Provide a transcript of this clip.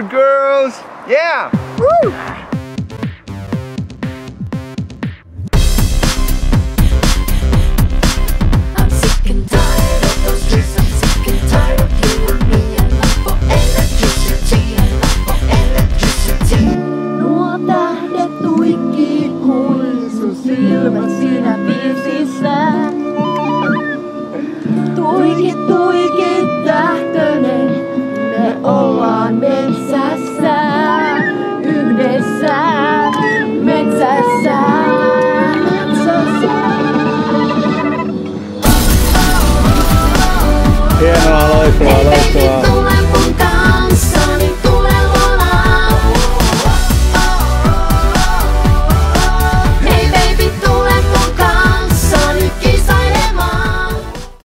on, girls! Yeah! Woo! I'm sick and tired of those streets. I'm sick and tired of you and me. I'm up for electricity. I'm up for electricity. Nuo tähdet tuikki kuin sun silmät siinä biisissä. Tuikit tähtönen, me ollaan metsässä, yhdessä, metsässä. Hienoa, loistavaa.